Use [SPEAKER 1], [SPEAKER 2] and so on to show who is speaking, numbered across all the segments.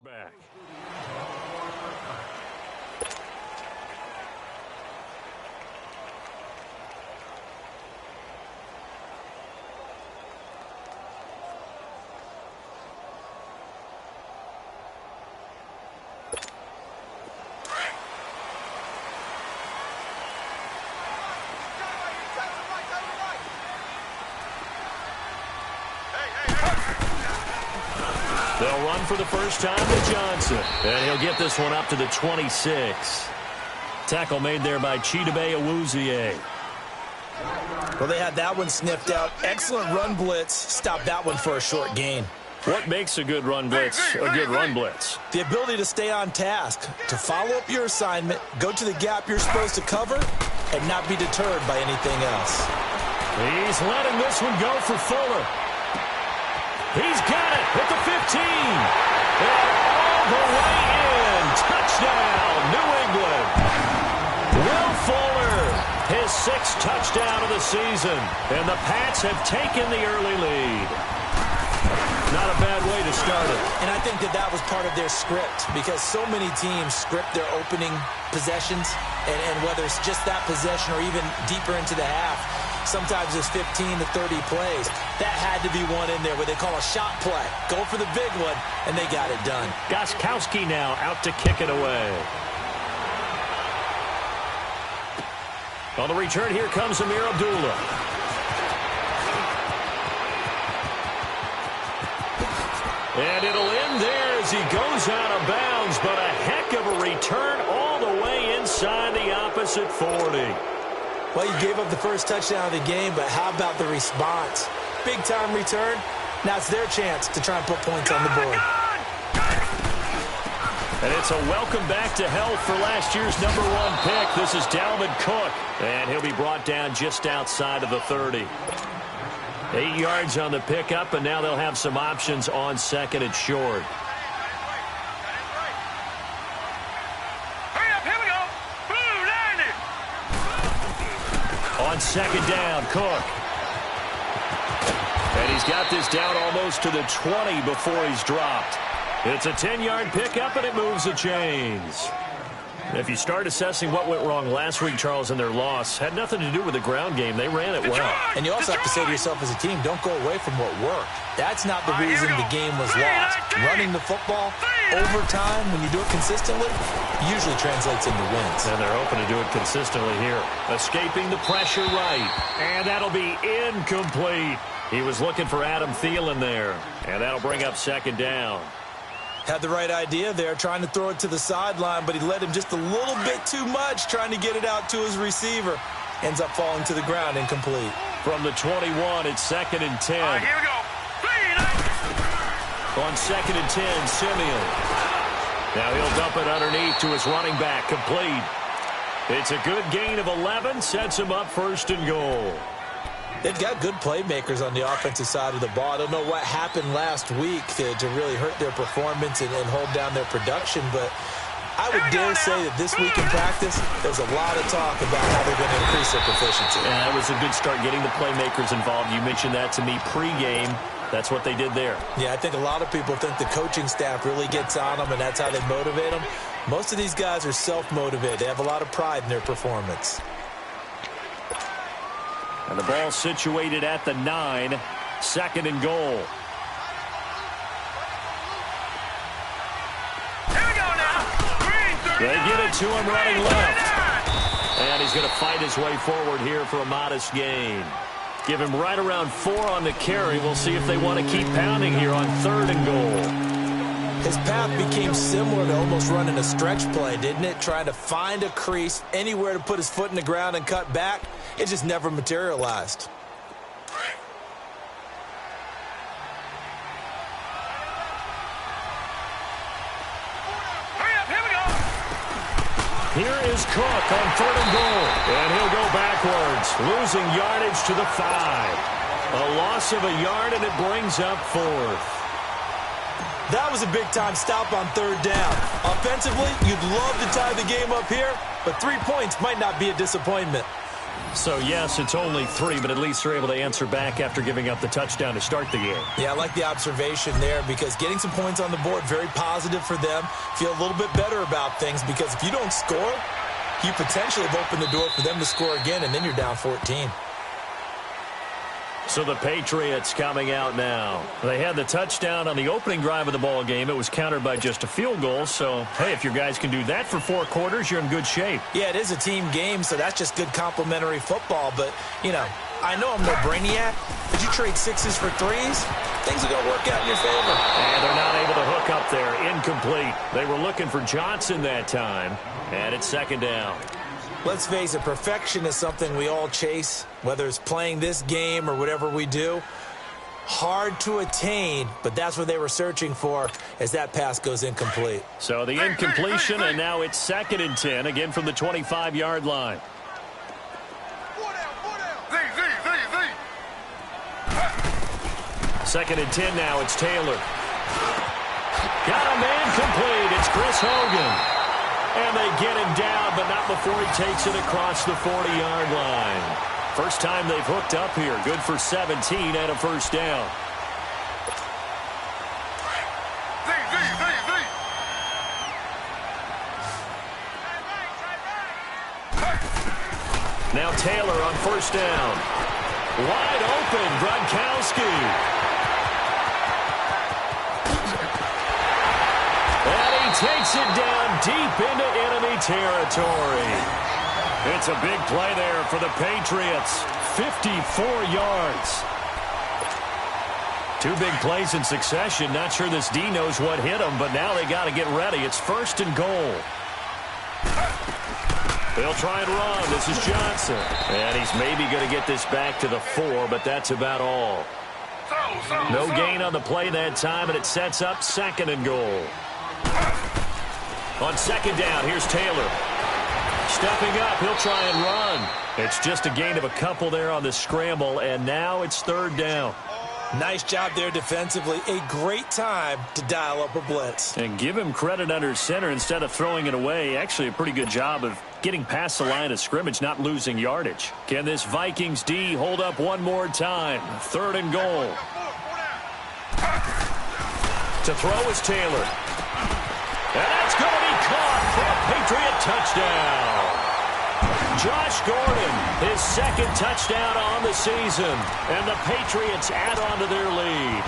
[SPEAKER 1] quarterback. They'll run for the first time to Johnson. And he'll get this one up to the 26. Tackle made there by Chidobe Awuzie.
[SPEAKER 2] Well, they had that one sniffed out. Excellent run blitz. Stop that one for a short gain.
[SPEAKER 1] What makes a good run blitz a good run blitz?
[SPEAKER 2] The ability to stay on task, to follow up your assignment, go to the gap you're supposed to cover, and not be deterred by anything else.
[SPEAKER 1] He's letting this one go for Fuller. He's got it at the 15. And all the way in. Touchdown, New England. Will Fuller, his 6th touchdown of the season. And the Pats have taken the early lead. Not a bad way to start it.
[SPEAKER 2] And I think that was part of their script, because so many teams script their opening possessions, and whether it's just that possession or even deeper into the half, sometimes it's 15 to 30 plays. That had to be one in there where they call a shot play. Go for the big one, and they got it done.
[SPEAKER 1] Gostkowski now out to kick it away. On the return, here comes Amir Abdullah. And it'll end there as he goes out of bounds, but a heck of a return all the way inside the opposite 40.
[SPEAKER 2] Well, you gave up the first touchdown of the game, but how about the response? Big-time return. Now it's their chance to try and put points on the board.
[SPEAKER 1] And it's a welcome back to health for last year's #1 pick. This is Dalvin Cook, and he'll be brought down just outside of the 30. 8 yards on the pickup, and now they'll have some options on 2nd and short.
[SPEAKER 3] Hurry up, here we go. Blue, line it.
[SPEAKER 1] On 2nd down, Cook. And he's got this down almost to the 20 before he's dropped. It's a 10-yard pickup, and it moves the chains. If you start assessing what went wrong last week, Charles, in their loss, had nothing to do with the ground game. They ran it well.
[SPEAKER 2] And you also have to say to yourself as a team, don't go away from what worked. That's not the reason the game was lost. Running the football, overtime, when you do it consistently, usually translates into wins.
[SPEAKER 1] And they're hoping to do it consistently here. Escaping the pressure right. And that'll be incomplete. He was looking for Adam Thielen there. And that'll bring up 2nd down.
[SPEAKER 2] Had the right idea there, trying to throw it to the sideline, but he led him just a little bit too much, trying to get it out to his receiver. Ends up falling to the ground, incomplete.
[SPEAKER 1] From the 21, it's 2nd and 10.
[SPEAKER 3] All right, here we go.
[SPEAKER 1] On 2nd and 10, Simeon. Now he'll dump it underneath to his running back, complete. It's a good gain of 11, sets him up 1st and goal.
[SPEAKER 2] They've got good playmakers on the offensive side of the ball. I don't know what happened last week to really hurt their performance and hold down their production, but I would dare say that this week in practice, there's a lot of talk about how they're going to increase their proficiency.
[SPEAKER 1] Yeah, that was a good start getting the playmakers involved. You mentioned that to me pregame. That's what they did there.
[SPEAKER 2] Yeah, I think a lot of people think the coaching staff really gets on them, and that's how they motivate them. Most of these guys are self-motivated. They have a lot of pride in their performance.
[SPEAKER 1] And the ball situated at the 9, 2nd and goal.
[SPEAKER 3] Here we go now.
[SPEAKER 1] They get it to him running left. And he's going to fight his way forward here for a modest gain. Give him right around 4 on the carry. We'll see if they want to keep pounding here on 3rd and goal.
[SPEAKER 2] His path became similar to almost running a stretch play, didn't it? Trying to find a crease, anywhere to put his foot in the ground and cut back. It just never materialized.
[SPEAKER 3] Hurry up, here we go.
[SPEAKER 1] Here is Cook on 3rd and goal. And he'll go backwards, losing yardage to the 5. A loss of a yard, and it brings up 4th.
[SPEAKER 2] That was a big-time stop on 3rd down. Offensively, you'd love to tie the game up here, but 3 points might not be a disappointment.
[SPEAKER 1] So, yes, it's only 3, but at least they're able to answer back after giving up the touchdown to start the game.
[SPEAKER 2] Yeah, I like the observation there because getting some points on the board, very positive for them. Feel a little bit better about things because if you don't score, you potentially have opened the door for them to score again, and then you're down 14.
[SPEAKER 1] So the Patriots coming out now. They had the touchdown on the opening drive of the ball game. It was countered by just a field goal. So, hey, if your guys can do that for 4 quarters, you're in good shape.
[SPEAKER 2] Yeah, it is a team game, so that's just good complimentary football. But, you know, I know I'm no brainiac, but you trade 6s for 3s, things are going to work out in your favor.
[SPEAKER 1] And they're not able to hook up there. Incomplete. They were looking for Johnson that time. And it's 2nd down.
[SPEAKER 2] Let's face it, perfection is something we all chase, whether it's playing this game or whatever we do. Hard to attain, but that's what they were searching for as that pass goes incomplete.
[SPEAKER 1] So the incompletion, and now it's 2nd and 10, again from the 25-yard line. 2nd and 10 now, it's Taylor. Got a man complete, it's Chris Hogan. And they get him down, but not before he takes it across the 40-yard line. First time they've hooked up here. Good for 17 and a 1st down. Now Taylor on 1st down. Wide open, Gronkowski. Takes it down deep into enemy territory. It's a big play there for the Patriots. 54 yards. 2 big plays in succession. Not sure this D knows what hit him, but now they got to get ready. It's 1st and goal. They'll try and run. This is Johnson. And he's maybe going to get this back to the 4, but that's about all. No gain on the play that time, and it sets up 2nd and goal. On 2nd down, here's Taylor. Stepping up, he'll try and run. It's just a gain of a couple there on the scramble, and now it's 3rd down.
[SPEAKER 2] Nice job there defensively. A great time to dial up a blitz.
[SPEAKER 1] And give him credit under center instead of throwing it away. Actually a pretty good job of getting past the line of scrimmage, not losing yardage. Can this Vikings D hold up one more time? 3rd and goal. To throw is Taylor. And that's going to be caught for a Patriot touchdown. Josh Gordon, his 2nd touchdown on the season. And the Patriots add on to their lead.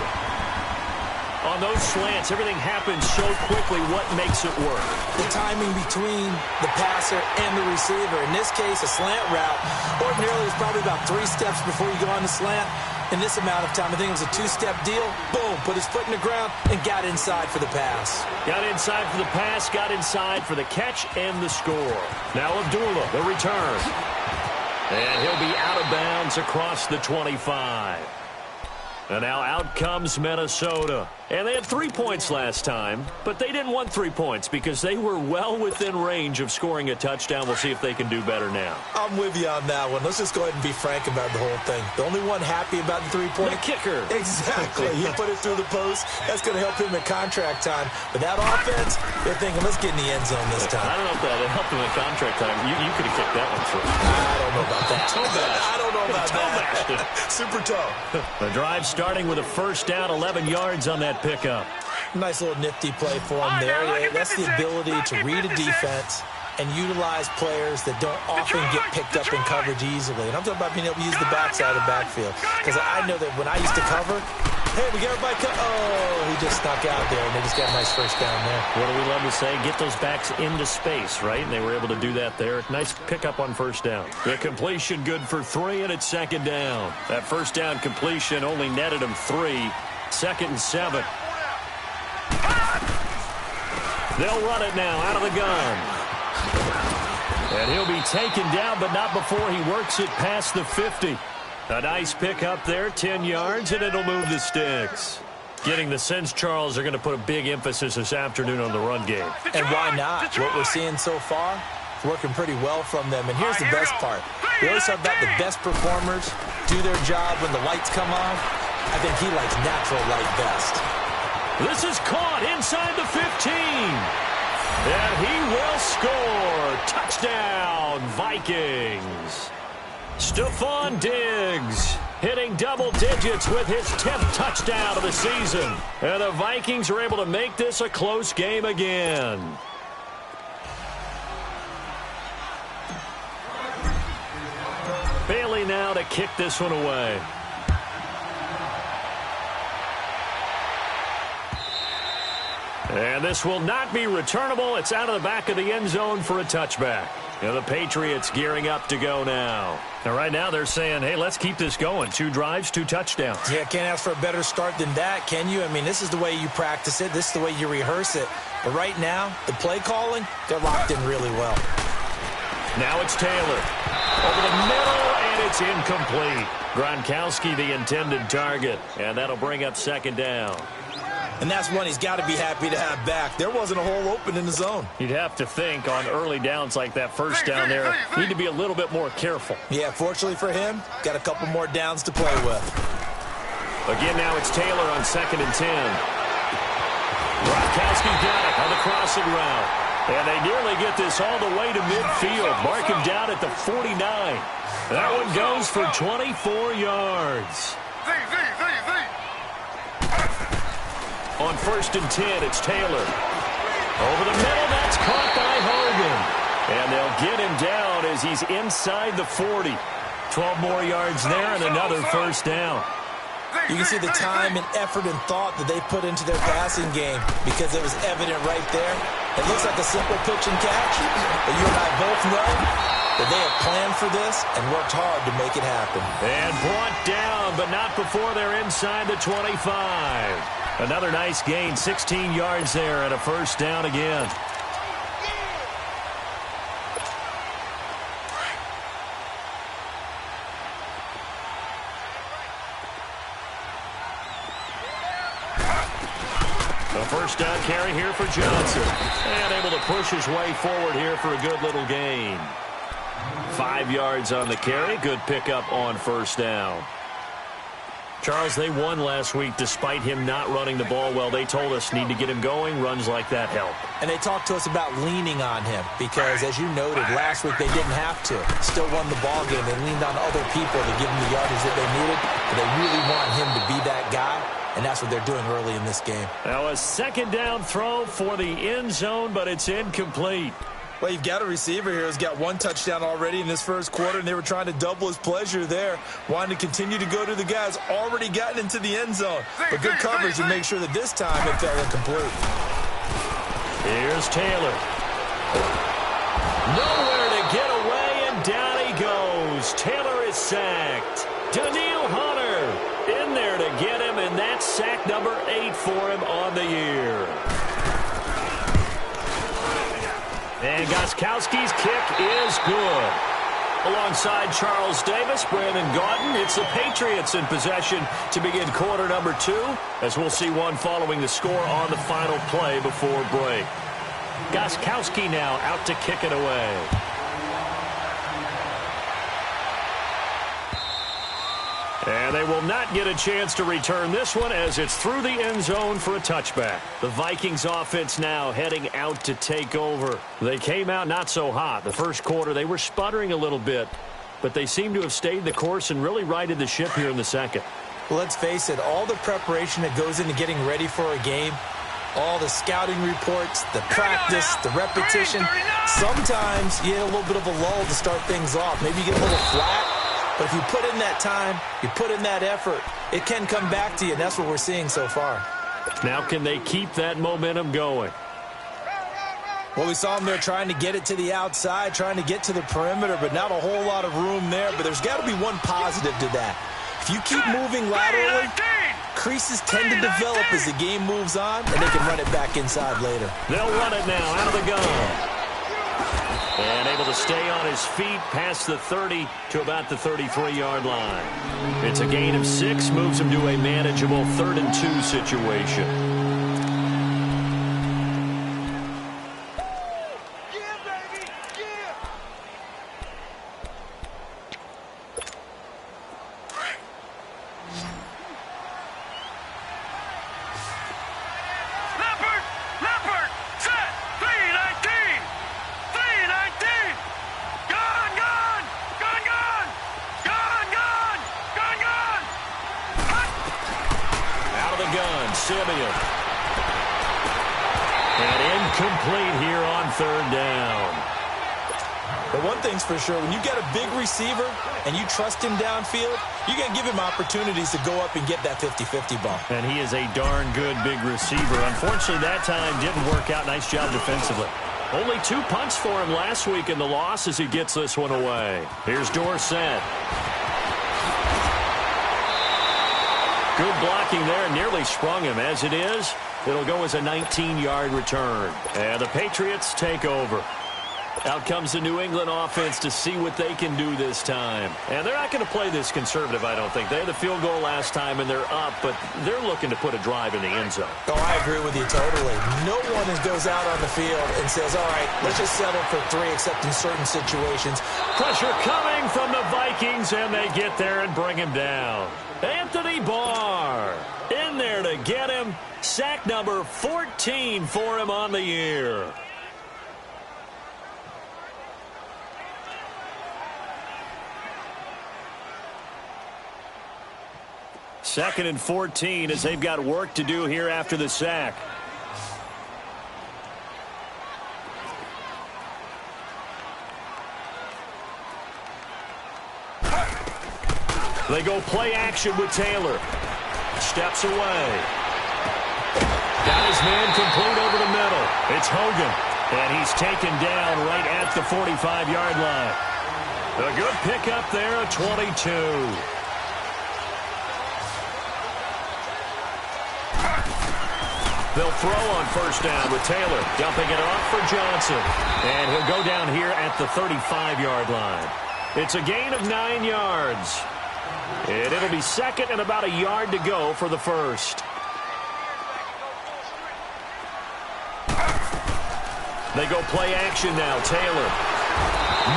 [SPEAKER 1] On those slants, everything happens so quickly. What makes it work?
[SPEAKER 2] The timing between the passer and the receiver. In this case, a slant route. Ordinarily, it's probably about 3 steps before you go on the slant. In this amount of time, I think it was a 2-step deal. Boom, put his foot in the ground and got inside for the pass.
[SPEAKER 1] Got inside for the pass, got inside for the catch and the score. Now Abdullah, the return. And he'll be out of bounds across the 25. And now out comes Minnesota. And they had 3 points last time, but they didn't want 3 points because they were well within range of scoring a touchdown. We'll see if they can do better now.
[SPEAKER 2] I'm with you on that one. Let's just go ahead and be frank about the whole thing. The only one happy about the 3-point.
[SPEAKER 1] The kicker.
[SPEAKER 2] Exactly. He put it through the post. That's going to help him at contract time. But that offense, they're thinking, let's get in the end zone this time.
[SPEAKER 1] I don't know if that helped him at contract time. You could have kicked that one through.
[SPEAKER 2] I don't know about that.
[SPEAKER 1] I
[SPEAKER 2] don't know about that. Super toe.
[SPEAKER 1] The drive starting with a 1st down, 11 yards on that pickup.
[SPEAKER 2] Nice little nifty play for him there. That's the ability to read a defense and utilize players that don't often get picked up in coverage easily. And I'm talking about being able to use the backside of the backfield. Because I know that when I used to cover, hey, we got everybody oh, he just snuck out there, and they just got a nice 1st down there.
[SPEAKER 1] What do we love to say? Get those backs into space, right? And they were able to do that there. Nice pickup on 1st down. The completion good for 3, and it's 2nd down. That 1st down completion only netted him 3. 2nd and 7. They'll run it now out of the gun. And he'll be taken down, but not before he works it past the 50. A nice pick up there, 10 yards, and it'll move the sticks. Getting the sense, Charles, are going to put a big emphasis this afternoon on the run game.
[SPEAKER 2] And why not? What we're seeing so far, working pretty well from them. And here's the best part. We always talk about the best performers do their job when the lights come on. I think he likes natural light best.
[SPEAKER 1] This is caught inside the 15. And he will score. Touchdown, Vikings. Stephon Diggs hitting double digits with his 10th touchdown of the season. And the Vikings are able to make this a close game again. Bailey now to kick this one away. And this will not be returnable. It's out of the back of the end zone for a touchback. And the Patriots gearing up to go now. And right now they're saying, hey, let's keep this going. 2 drives, 2 touchdowns.
[SPEAKER 2] Yeah, can't ask for a better start than that, can you? I mean, this is the way you practice it. This is the way you rehearse it. But right now, the play calling, they're locked in really well.
[SPEAKER 1] Now it's Taylor. Over the middle, and it's incomplete. Gronkowski, the intended target. And that'll bring up second down.
[SPEAKER 2] And that's one he's got to be happy to have back. There wasn't a hole open in the zone.
[SPEAKER 1] You'd have to think on early downs like that first down there, need to be a little bit more careful.
[SPEAKER 2] Yeah, fortunately for him, got a couple more downs to play with.
[SPEAKER 1] Again, now it's Taylor on 2nd and 10. Gronkowski got it on the crossing route. And they nearly get this all the way to midfield. Mark him down at the 49. That one goes for 24 yards. On 1st and 10, it's Taylor. Over the middle, that's caught by Hogan. And they'll get him down as he's inside the 40. 12 more yards there and another first down.
[SPEAKER 2] You can see the time and effort and thought that they put into their passing game because it was evident right there. It looks like a simple pitch and catch, but you and I both know that they have planned for this and worked hard to make it happen.
[SPEAKER 1] And brought down, but not before they're inside the 25. Another nice gain, 16 yards there and a first down again. A first down carry here for Johnson. And able to push his way forward here for a good little gain. 5 yards on the carry. Good pickup on first down. Charles, they won last week despite him not running the ball well. They told us need to get him going. Runs like that help.
[SPEAKER 2] And they talked to us about leaning on him because, as you noted, last week they didn't have to. Still won the ball game. They leaned on other people to give him the yardage that they needed. But they really want him to be that guy, and that's what they're doing early in this game.
[SPEAKER 1] Now a second down throw for the end zone, but it's incomplete.
[SPEAKER 2] Well, you've got a receiver here who's got 1 touchdown already in this first quarter, and they were trying to double his pleasure there, wanting to continue to go to the guys already gotten into the end zone. But good coverage to make sure that this time it fell incomplete.
[SPEAKER 1] Here's Taylor. Nowhere to get away, and down he goes. Taylor is sacked. Daniil Hunter in there to get him, and that's sack number 8 for him on the year. And Gronkowski's kick is good. Alongside Charles Davis, Brandon Gaudin, it's the Patriots in possession to begin quarter number 2, as we'll see one following the score on the final play before break. Gronkowski now out to kick it away. And they will not get a chance to return this one as it's through the end zone for a touchback. The Vikings offense now heading out to take over. They came out not so hot. The first quarter, they were sputtering a little bit, but they seem to have stayed the course and really righted the ship here in the second.
[SPEAKER 2] Well, let's face it, all the preparation that goes into getting ready for a game, all the scouting reports, the practice, the repetition, sometimes you get a little bit of a lull to start things off. Maybe you get a little flat. But if you put in that time, you put in that effort, it can come back to you, and that's what we're seeing so far.
[SPEAKER 1] Now can they keep that momentum going?
[SPEAKER 2] Well, we saw them there trying to get it to the outside, trying to get to the perimeter, but not a whole lot of room there. But there's got to be one positive to that. If you keep moving laterally, creases tend to develop as the game moves on, and they can run it back inside later.
[SPEAKER 1] They'll run it now out of the gun. And able to stay on his feet past the 30 to about the 33-yard line. It's a gain of 6, moves him to a manageable 3rd and 2 situation. Incomplete here on third down.
[SPEAKER 2] But one thing's for sure, when you get a big receiver and you trust him downfield, you're going to give him opportunities to go up and get that 50-50 ball.
[SPEAKER 1] And he is a darn good big receiver. Unfortunately, that time didn't work out. Nice job defensively. Only 2 punts for him last week in the loss as he gets this one away. Here's Dorsett. Good blocking there, nearly sprung him. As it is, it'll go as a 19-yard return. And the Patriots take over. Out comes the New England offense to see what they can do this time. And they're not going to play this conservative, I don't think. They had the field goal last time, and they're up, but they're looking to put a drive in the end zone.
[SPEAKER 2] Oh, I agree with you totally. No one goes out on the field and says, all right, let's just settle for 3, except in certain situations.
[SPEAKER 1] Pressure coming from the Vikings, and they get there and bring him down. Anthony Barr in there to get him. Sack number 14 for him on the year. Second and 14 as they've got work to do here after the sack. They go play action with Taylor. Steps away. Got his man complete over the middle. It's Hogan. And he's taken down right at the 45-yard line. A good pickup there, a 22. They'll throw on first down with Taylor, dumping it off for Johnson. And he'll go down here at the 35-yard line. It's a gain of 9 yards. And it'll be second and about a yard to go for the first. They go play action now. Taylor.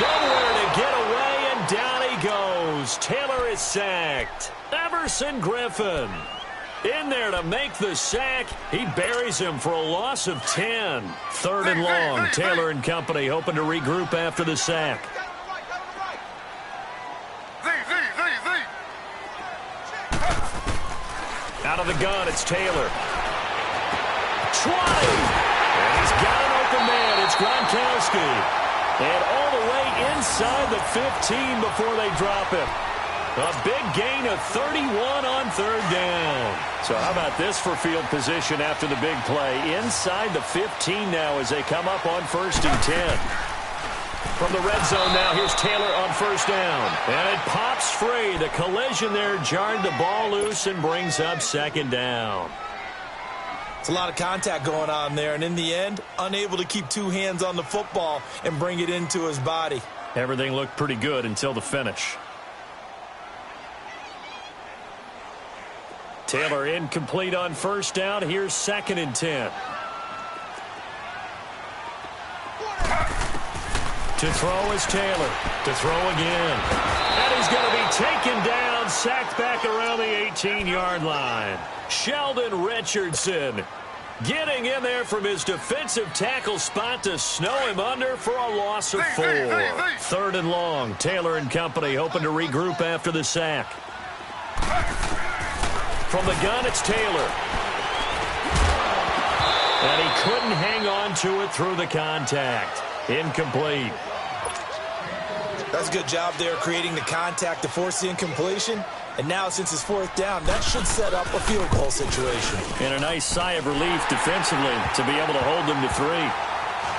[SPEAKER 1] Nowhere to get away, and down he goes. Taylor is sacked. Everson Griffin in there to make the sack. He buries him for a loss of 10. Third and long. Taylor and company hoping to regroup after the sack. Out of the gun, it's Taylor. 20. And he's got an open man. It's Gronkowski. And all the way inside the 15 before they drop him. A big gain of 31 on third down. So how about this for field position after the big play? Inside the 15 now as they come up on first and 10. From the red zone now, here's Taylor on first down. And it pops free. The collision there jarred the ball loose and brings up second down.
[SPEAKER 2] It's a lot of contact going on there, and in the end, unable to keep 2 hands on the football and bring it into his body.
[SPEAKER 1] Everything looked pretty good until the finish. Taylor incomplete on first down. Here's second and 10. To throw is Taylor. To throw again. And he's going to be taken down, sacked back around the 18-yard line. Sheldon Richardson getting in there from his defensive tackle spot to snow him under for a loss of 4. Third and long. Taylor and company hoping to regroup after the sack. From the gun, it's Taylor. And he couldn't hang on to it through the contact. Incomplete.
[SPEAKER 2] That's a good job there, creating the contact to force the incompletion. And now, since it's fourth down, that should set up a field goal situation.
[SPEAKER 1] And a nice sigh of relief defensively to be able to hold them to 3.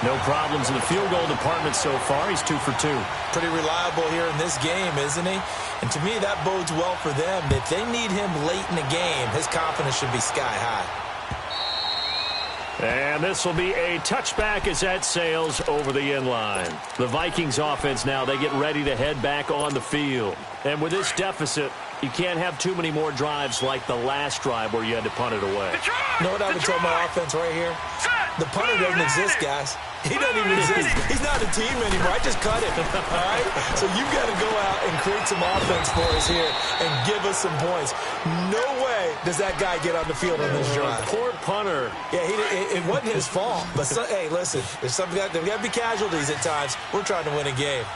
[SPEAKER 1] No problems in the field goal department so far. He's 2 for 2.
[SPEAKER 2] Pretty reliable here in this game, isn't he? And to me, that bodes well for them. If they need him late in the game, his confidence should be sky high.
[SPEAKER 1] And this will be a touchback as that sails over the end line. The Vikings offense now, they get ready to head back on the field. And with this deficit, you can't have too many more drives like the last drive where you had to punt it away.
[SPEAKER 2] You know what I would tell my offense right here? The punter doesn't exist, guys. He doesn't even exist. He's not a team anymore. I just cut him. All right? So you've got to go out and create some offense for us here and give us some points. No way does that guy get on the field on this drive.
[SPEAKER 1] Poor punter.
[SPEAKER 2] Yeah, it wasn't his fault. But, hey, listen, there's got to be casualties at times. We're trying to win a game.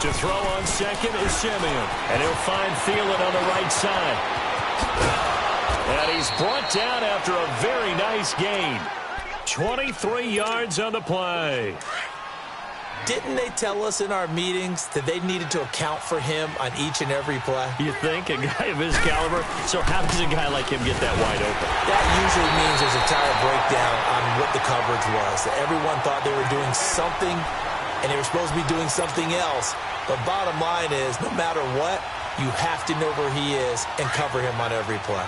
[SPEAKER 1] To throw on second is Simeon. And he'll find Thielen on the right side. And he's brought down after a very nice gain. 23 yards on the play.
[SPEAKER 2] Didn't they tell us in our meetings that they needed to account for him on each and every play?
[SPEAKER 1] You think? A guy of his caliber? So how does a guy like him get that wide open?
[SPEAKER 2] That usually means there's a tire breakdown on what the coverage was. Everyone thought they were doing something, and they were supposed to be doing something else. But bottom line is, no matter what, you have to know where he is and cover him on every play.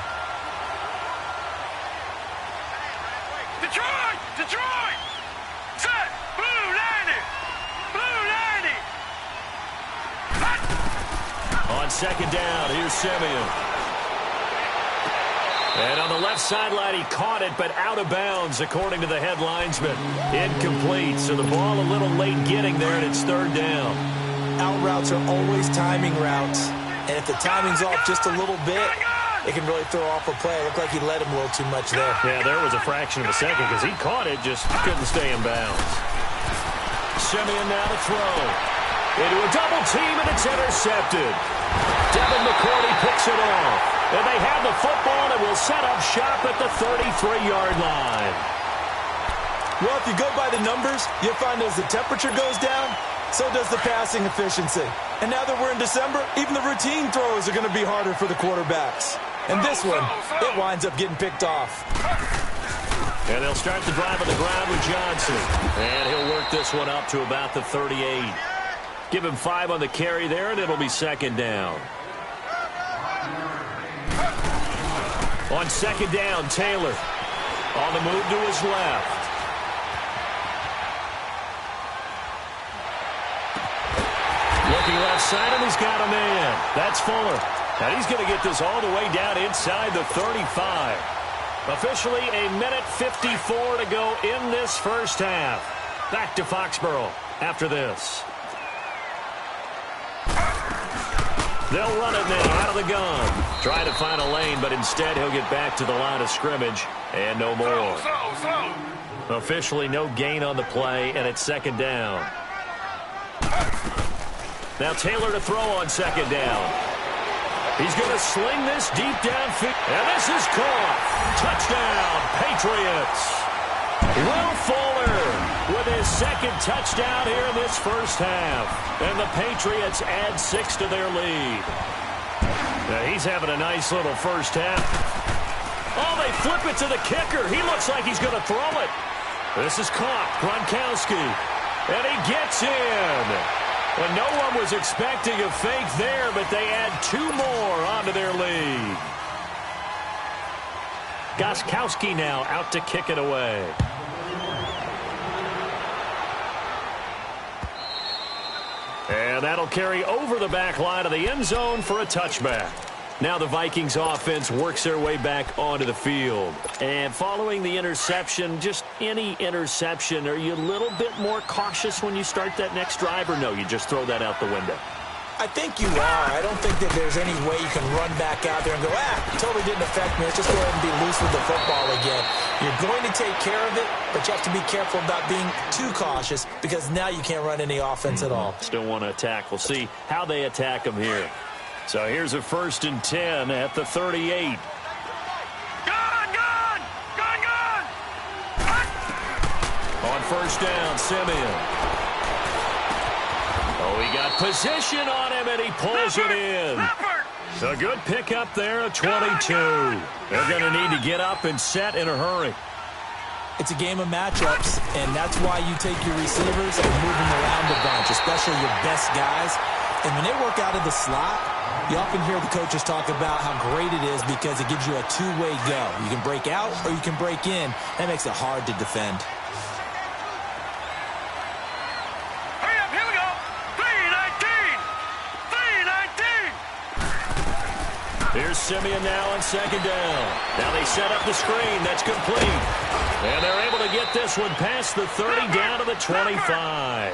[SPEAKER 3] Detroit! Detroit! Set! Blue landing! Blue landing!
[SPEAKER 1] On second down, here's Simeon. And on the left sideline, he caught it, but out of bounds, according to the head linesman. Incomplete, so the ball a little late getting there, and it's third down.
[SPEAKER 2] Out routes are always timing routes, and if the timing's off just a little bit, it can really throw off a play. It looked like he let him a little too much there.
[SPEAKER 1] Yeah, there was a fraction of a second because he caught it, just couldn't stay in bounds. Simeon now to throw. Into a double team, and it's intercepted. Devin McCourty picks it off. And they have the football and will set up shop at the 33-yard line.
[SPEAKER 2] Well, if you go by the numbers, you'll find as the temperature goes down, so does the passing efficiency. And now that we're in December, even the routine throws are going to be harder for the quarterbacks. And this one, it winds up getting picked off.
[SPEAKER 1] And they'll start the drive on the ground with Johnson. And he'll work this one up to about the 38. Give him 5 on the carry there, and it'll be second down. On second down, Taylor. On the move to his left. Looking left side, and he's got a man. That's Fuller. And he's going to get this all the way down inside the 35. Officially a minute 54 to go in this first half. Back to Foxborough after this. They'll run it now out of the gun. Trying to find a lane, but instead he'll get back to the line of scrimmage. And no more. Officially no gain on the play, and it's second down. Now Taylor to throw on second down. He's going to sling this deep downfield. And this is caught. Touchdown, Patriots. Will Fuller with his second touchdown here in this first half. And the Patriots add 6 to their lead. Now he's having a nice little first half. Oh, they flip it to the kicker. He looks like he's going to throw it. This is caught. Gronkowski. And he gets in. And no one was expecting a fake there, but they add 2 more onto their lead. Gostkowski now out to kick it away. And that'll carry over the back line of the end zone for a touchback. Now the Vikings offense works their way back onto the field. And following the interception, just any interception, are you a little bit more cautious when you start that next drive, or no, you just throw that out the window?
[SPEAKER 2] I think you are. I don't think that there's any way you can run back out there and go, totally didn't affect me. Let's just go ahead and be loose with the football again. You're going to take care of it, but you have to be careful about being too cautious because now you can't run any offense at all.
[SPEAKER 1] Still want to attack. We'll see how they attack them here. So here's a 1st and 10 at the 38.
[SPEAKER 3] Gun!
[SPEAKER 1] On first down, Simeon. Oh, he got position on him, and he pulls it in. A good pickup there of 22. They're going to need to get up and set in a hurry.
[SPEAKER 2] It's a game of matchups, and that's why you take your receivers and move them around a bunch, especially your best guys. And when they work out of the slot, you often hear the coaches talk about how great it is because it gives you a two-way go. You can break out or you can break in. That makes it hard to defend.
[SPEAKER 3] Hurry up, here we go. 3-19.
[SPEAKER 1] Here's Simeon now on second down. Now they set up the screen. That's complete. And they're able to get this one past the 30 down to the 25.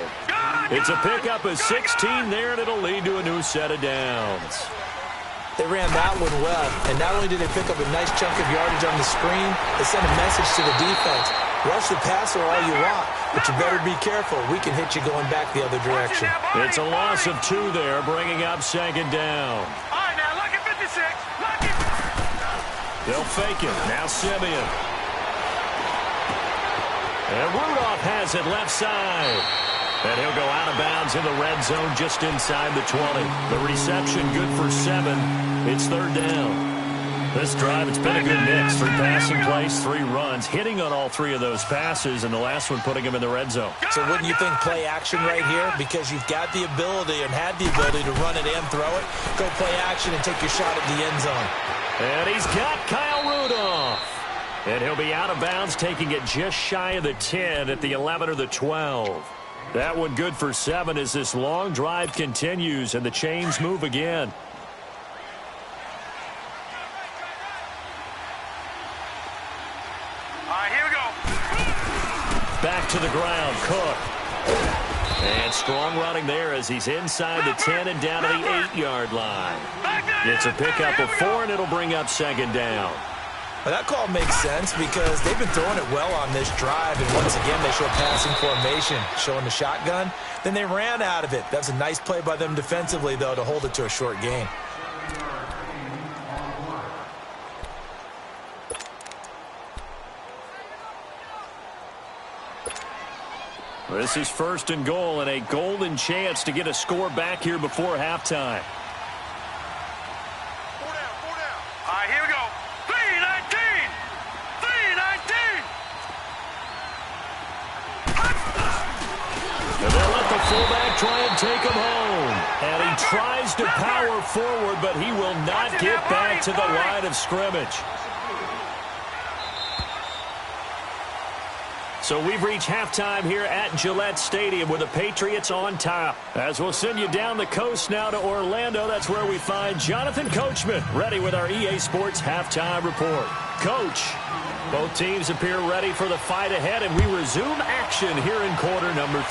[SPEAKER 1] It's a pickup of 16 there, and it'll lead to a new set of downs.
[SPEAKER 2] They ran that one well, and not only did they pick up a nice chunk of yardage on the screen, they sent a message to the defense. Rush the passer all you want, but you better be careful. We can hit you going back the other direction.
[SPEAKER 1] It's a loss of 2 there, bringing up second down.
[SPEAKER 3] All right, now, lock it 56. Lock it.
[SPEAKER 1] They'll fake it. Now Simeon. And Rudolph has it left side. And he'll go out of bounds in the red zone just inside the 20. The reception good for 7. It's third down. This drive, it's been a good mix. 3 passing plays, 3 runs, hitting on all 3 of those passes, and the last one putting him in the red zone.
[SPEAKER 2] So wouldn't you think play action right here? Because you've got the ability and had the ability to run it and throw it. Go play action and take your shot at the end zone.
[SPEAKER 1] And he's got Kyle Rudolph. And he'll be out of bounds, taking it just shy of the 10 at the 11 or the 12. That one good for 7 as this long drive continues and the chains move again.
[SPEAKER 3] All right, here we go.
[SPEAKER 1] Back to the ground, Cook. And strong running there as he's inside the 10 and down to the 8-yard line. It's a pickup of 4, and it'll bring up second down.
[SPEAKER 2] Well, that call makes sense because they've been throwing it well on this drive, and once again they show passing formation, showing the shotgun. Then they ran out of it. That's a nice play by them defensively, though, to hold it to a short gain.
[SPEAKER 1] This is first and goal and a golden chance to get a score back here before halftime.
[SPEAKER 3] 4 down, 4 down. All right, here we go. 3-19. 3-19.
[SPEAKER 1] And they'll let the fullback try and take him home. And he tries to power forward, but he will not get back to the line of scrimmage. So we've reached halftime here at Gillette Stadium with the Patriots on top. As we'll send you down the coast now to Orlando, that's where we find Jonathan Coachman ready with our EA Sports halftime report. Coach, both teams appear ready for the fight ahead, and we resume action here in quarter number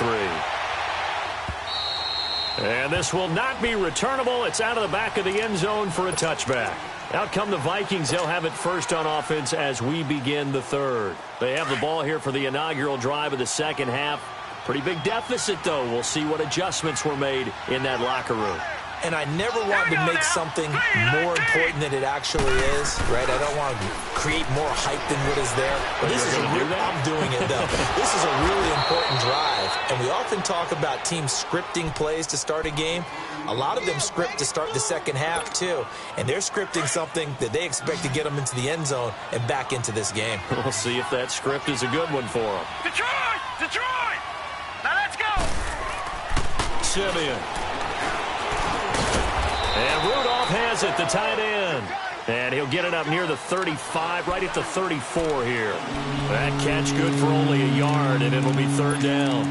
[SPEAKER 1] 3. And this will not be returnable. It's out of the back of the end zone for a touchback. Out come the Vikings. They'll have it first on offense as we begin the third. They have the ball here for the inaugural drive of the second half. Pretty big deficit, though. We'll see what adjustments were made in that locker room.
[SPEAKER 2] And I never want to make something more important than it actually is, right? I don't want to create more hype than what is there. But this is I'm doing it, though. This is a really important drive. And we often talk about teams scripting plays to start a game. A lot of them script to start the second half, too. And they're scripting something that they expect to get them into the end zone and back into this game.
[SPEAKER 1] We'll see if that script is a good one for them.
[SPEAKER 3] Detroit! Detroit! Now let's go!
[SPEAKER 1] Simeon. And Rudolph has it, the tight end. And he'll get it up near the 35, right at the 34 here. That catch good for only a yard, and it'll be third down.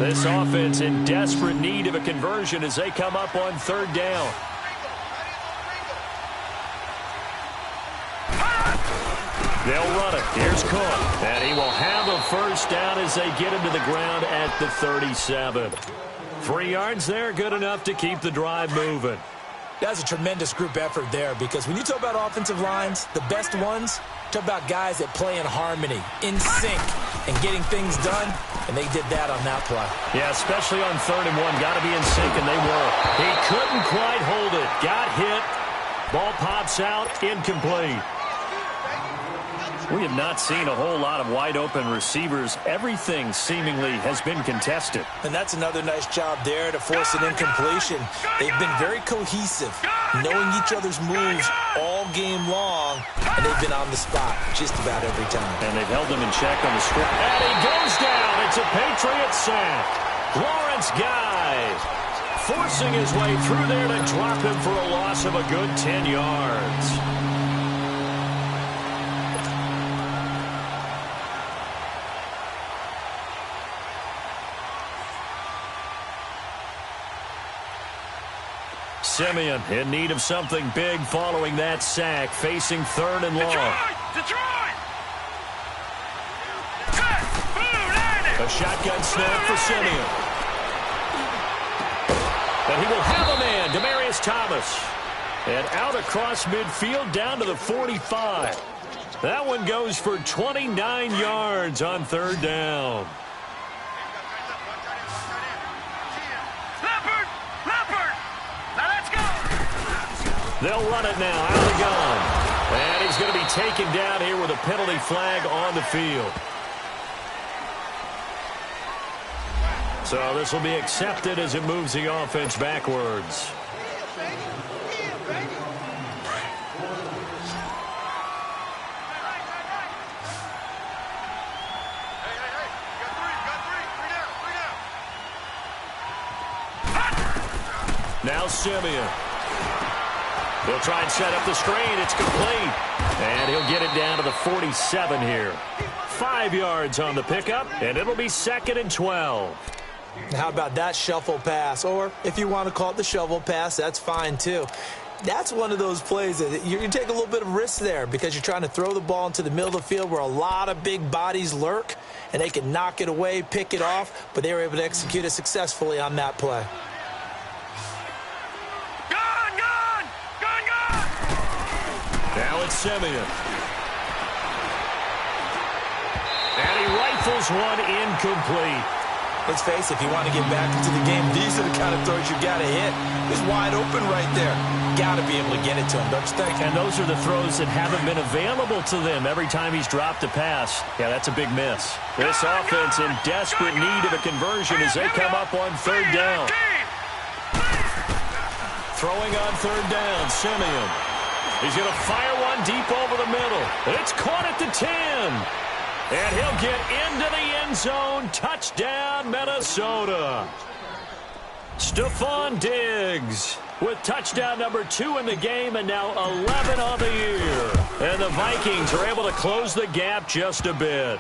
[SPEAKER 1] This offense in desperate need of a conversion as they come up on third down. They'll run it. Here's Cook. And he will have a first down as they get him to the ground at the 37. 3 yards there, good enough to keep the drive moving.
[SPEAKER 2] That's a tremendous group effort there because when you talk about offensive lines, the best ones, talk about guys that play in harmony, in sync, and getting things done, and they did that on that play.
[SPEAKER 1] Yeah, especially on 3rd and 1. Got to be in sync, and they were. He couldn't quite hold it. Got hit. Ball pops out, incomplete. We have not seen a whole lot of wide-open receivers. Everything seemingly has been contested.
[SPEAKER 2] And that's another nice job there to force an incompletion. They've been very cohesive, knowing each other's moves all game long, and they've been on the spot just about every time.
[SPEAKER 1] And they've held him in check on the script. And he goes down. It's a Patriot sack. Lawrence Guy forcing his way through there to drop him for a loss of a good 10 yards. Simeon in need of something big following that sack, facing 3rd and long.
[SPEAKER 3] Detroit!
[SPEAKER 1] A shotgun snap for Simeon. And he will have a man, Demaryius Thomas. And out across midfield down to the 45. That one goes for 29 yards on 3rd down. They'll run it now out of the gun. And he's going to be taken down here with a penalty flag on the field. So this will be accepted as it moves the offense backwards. Now Simeon. He'll try and set up the screen. It's complete. And he'll get it down to the 47 here. 5 yards on the pickup, and it'll be 2nd and 12.
[SPEAKER 2] How about that shuffle pass? Or if you want to call it the shovel pass, that's fine too. That's one of those plays that you take a little bit of risk there because you're trying to throw the ball into the middle of the field where a lot of big bodies lurk, and they can knock it away, pick it off, but they were able to execute it successfully on that play.
[SPEAKER 1] Now it's Simeon. And he rifles one incomplete.
[SPEAKER 2] Let's face it, if you want to get back into the game, these are the kind of throws you got to hit. He's wide open right there. Got to be able to get it to him, don't you think?
[SPEAKER 1] And those are the throws that haven't been available to them every time he's dropped a pass. Yeah, that's a big miss. This offense in desperate need of a conversion as they come up on 3rd down. Throwing on 3rd down, Simeon. He's going to fire one deep over the middle. It's caught at the 10. And he'll get into the end zone. Touchdown, Minnesota. Stephon Diggs with touchdown number 2 in the game and now 11 on the year. And the Vikings are able to close the gap just a bit.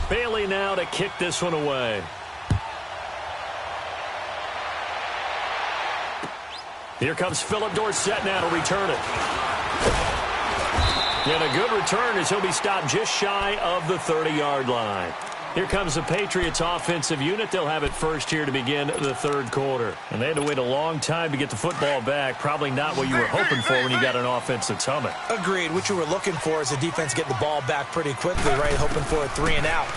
[SPEAKER 1] Bailey now to kick this one away. Here comes Philip Dorsett now to return it. And a good return as he'll be stopped just shy of the 30-yard line. Here comes the Patriots offensive unit. They'll have it first here to begin the 3rd quarter. And they had to wait a long time to get the football back. Probably not what you were hoping for when you got an offense that's humming.
[SPEAKER 2] Agreed. What you were looking for is the defense getting the ball back pretty quickly, right? Hoping for a 3 and out.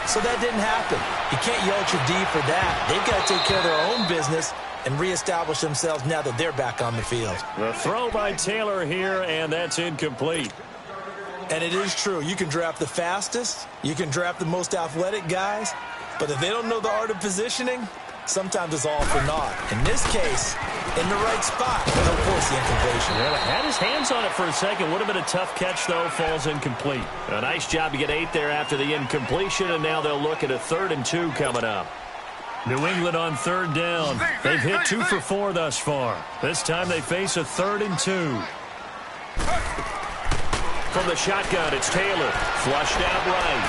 [SPEAKER 2] So that didn't happen. You can't yell at your D for that. They've got to take care of their own business and reestablish themselves now that they're back on the field.
[SPEAKER 1] The throw by Taylor here, and that's incomplete.
[SPEAKER 2] And it is true. You can draft the fastest. You can draft the most athletic guys. But if they don't know the art of positioning, sometimes it's all for naught. In this case, in the right spot, they'll force the incompletion.
[SPEAKER 1] Yeah, had his hands on it for a second. Would have been a tough catch, though. Falls incomplete. A nice job to get 8 there after the incompletion, and now they'll look at a 3rd and 2 coming up. New England on 3rd down. They've hit 2 for 4 thus far. This time they face a 3rd and 2. From the shotgun, it's Taylor. Flushed out right.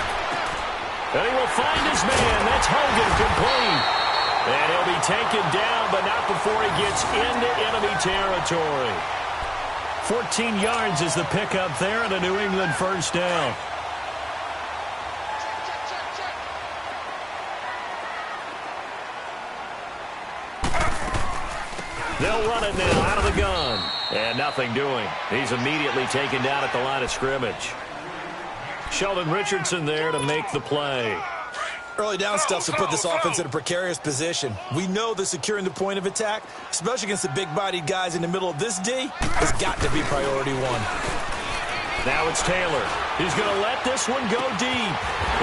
[SPEAKER 1] And he will find his man. That's Hogan complete. And he'll be taken down, but not before he gets into enemy territory. 14 yards is the pickup there, and a New England 1st down. They'll run it now out of the gun. And nothing doing. He's immediately taken down at the line of scrimmage. Sheldon Richardson there to make the play.
[SPEAKER 2] Early down stuff to put this offense in a precarious position. We know that securing the point of attack, especially against the big-bodied guys in the middle of this D, has got to be priority 1.
[SPEAKER 1] Now it's Taylor. He's going to let this one go deep.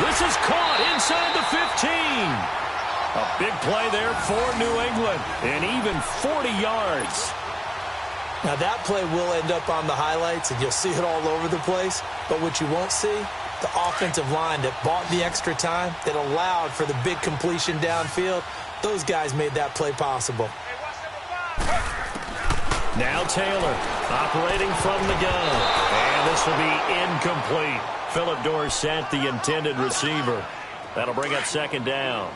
[SPEAKER 1] This is caught inside the 15. A big play there for New England. And even 40 yards.
[SPEAKER 2] Now, that play will end up on the highlights, and you'll see it all over the place. But what you won't see, the offensive line that bought the extra time, that allowed for the big completion downfield, those guys made that play possible.
[SPEAKER 1] Now Taylor operating from the gun. And this will be incomplete. Philip Dorsett, the intended receiver. That'll bring up 2nd down.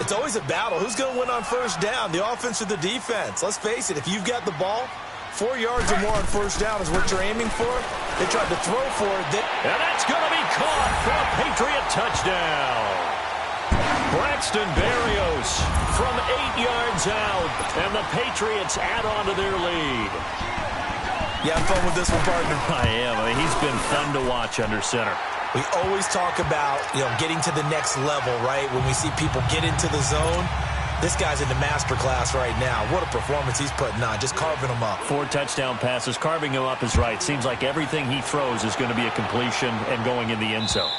[SPEAKER 2] It's always a battle. Who's going to win on 1st down, the offense or the defense? Let's face it, if you've got the ball, 4 yards or more on 1st down is what you're aiming for. They tried to throw for it.
[SPEAKER 1] And that's going to be caught for a Patriot touchdown. Braxton Berrios from 8 yards out, and the Patriots add on to their lead.
[SPEAKER 2] You have fun with this one, partner?
[SPEAKER 1] I am. I mean, he's been fun to watch under center.
[SPEAKER 2] We always talk about, getting to the next level, right? When we see people get into the zone, this guy's in the master class right now. What a performance he's putting on, just carving them up. 4
[SPEAKER 1] touchdown passes, carving him up is right. Seems like everything he throws is going to be a completion and going in the end zone.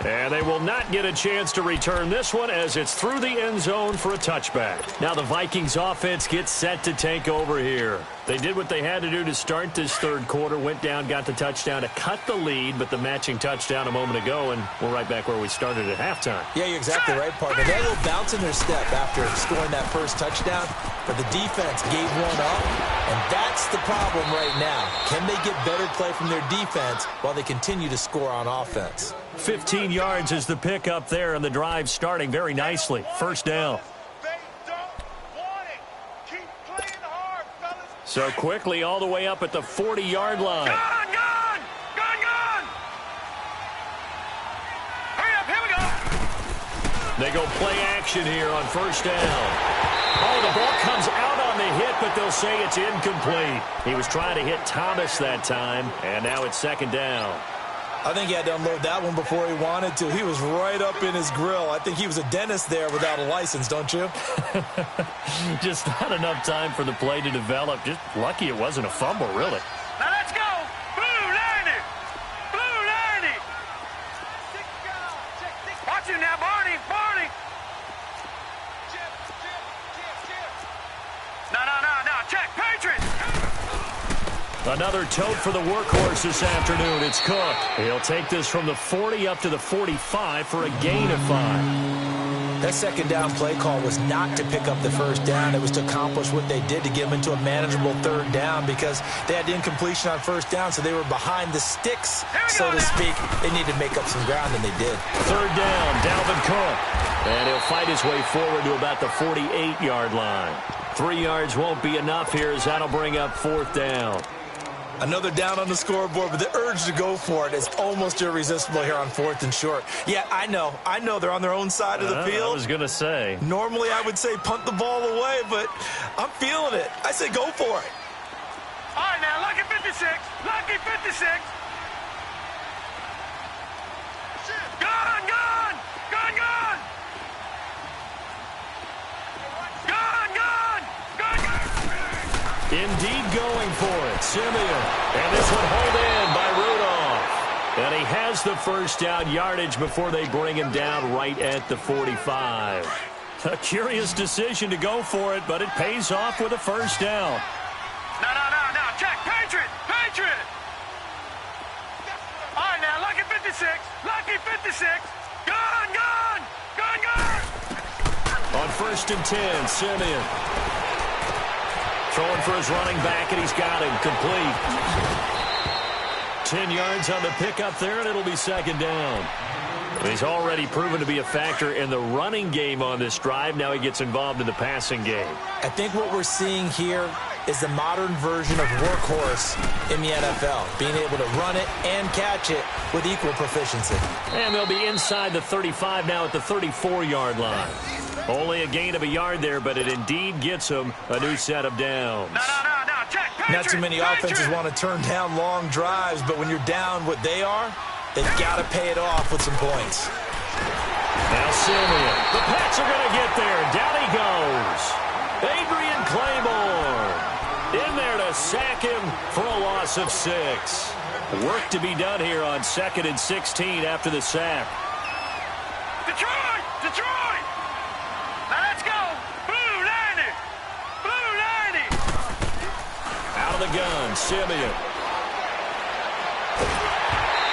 [SPEAKER 1] And they will not get a chance to return this one as it's through the end zone for a touchback. Now the Vikings offense gets set to take over here. They did what they had to do to start this third quarter, went down, got the touchdown to cut the lead, but the matching touchdown a moment ago, and we're right back where we started at halftime.
[SPEAKER 2] Yeah, you're exactly right, partner. They had a little bounce in their step after scoring that first touchdown, but the defense gave one up, and that's the problem right now. Can they get better play from their defense while they continue to score on offense?
[SPEAKER 1] 15 yards is the pickup there, and the drive starting very nicely. First down. So quickly all the way up at the 40-yard line.
[SPEAKER 3] Gone! Hurry up, here we go!
[SPEAKER 1] They go play action here on first down. Oh, the ball comes out on the hit, but they'll say it's incomplete. He was trying to hit Thomas that time, and now it's second down.
[SPEAKER 2] I think he had to unload that one before he wanted to. He was right up in his grill. I think he was a dentist there without a license, don't you?
[SPEAKER 1] Just not enough time for the play to develop. Just lucky it wasn't a fumble, really.
[SPEAKER 3] Now let's go! Blue 90! Blue 90! Watch him now, Barney! No, check, Patriots!
[SPEAKER 1] Another tote for the workhorse this afternoon. It's Cook. He'll take this from the 40 up to the 45 for a gain of 5.
[SPEAKER 2] That second down play call was not to pick up the first down. It was to accomplish what they did to get them into a manageable third down because they had incompletion on first down, so they were behind the sticks, so to speak. They needed to make up some ground, and they did.
[SPEAKER 1] Third down, Dalvin Cook. And he'll fight his way forward to about the 48-yard line. 3 yards won't be enough here as that'll bring up fourth down.
[SPEAKER 2] Another down on the scoreboard, but the urge to go for it is almost irresistible here on fourth and short. Yeah, I know they're on their own side of the field.
[SPEAKER 1] I was going to say.
[SPEAKER 2] Normally I would say punt the ball away, but I'm feeling it. I say go for it.
[SPEAKER 3] All right, now, lucky 56. Lucky 56. Gone! Gone!
[SPEAKER 1] Indeed going for it, Simeon. And this one hauled in by Rudolph. And he has the first down yardage before they bring him down right at the 45. A curious decision to go for it, but it pays off with a first down.
[SPEAKER 3] No. Check, Patriot! All right, now, lucky 56. Lucky 56. Gone!
[SPEAKER 1] On first and 10, Simeon. Throwing for his running back, and he's got him complete. 10 yards on the pickup there, and it'll be second down. He's already proven to be a factor in the running game on this drive. Now he gets involved in the passing game.
[SPEAKER 2] I think what we're seeing here is the modern version of workhorse in the NFL, being able to run it and catch it with equal proficiency.
[SPEAKER 1] And they'll be inside the 35 now at the 34-yard line. Only a gain of a yard there, but it indeed gets them a new set of downs.
[SPEAKER 3] No. Check, Patriot!
[SPEAKER 2] Not too many offenses want to turn down long drives, but when you're down what they are, they've got to pay it off with some points.
[SPEAKER 1] Now Simeon. The Pats are going to get there. Down he goes. Adrian Claiborne in there to sack him for a loss of 6. Work to be done here on 2nd and 16 after the sack.
[SPEAKER 3] Detroit! Now let's go! Blue 90!
[SPEAKER 1] Out of the gun, Simeon.